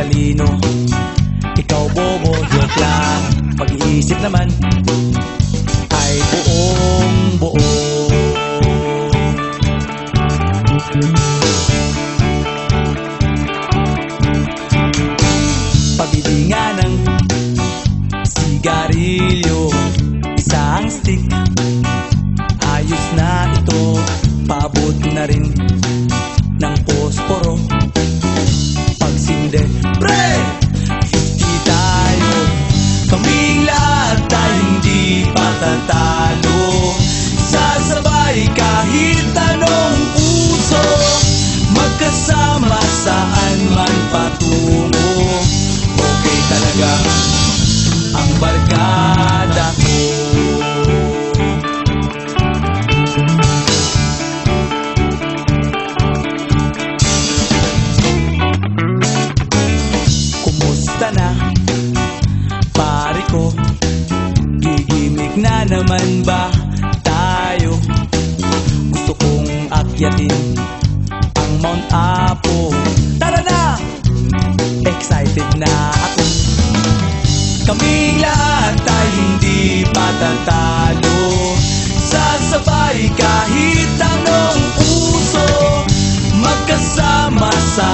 matalino, ikaw bobo, joke lang. Pag-iisip naman ay buong buo. Pabili nga ng sigarilyo, isang stick, ayos na ito. Paabot na rin ng posporo. Pagsinde, pre! 50 tayo, kaming lahat tayo hindi patatalo. Sasabay kahit anong puso, magkasama saan man patungo. Okay talaga ang barkada ko. Kumusta na, pare ko? Gigimik na naman ba tayo? Gusto kong akyatin ang Mount Apo. Tara na! Excited na ako. Kaming lahat tayo hindi patatalo. Sasabay kahit anong puso, magkasama sa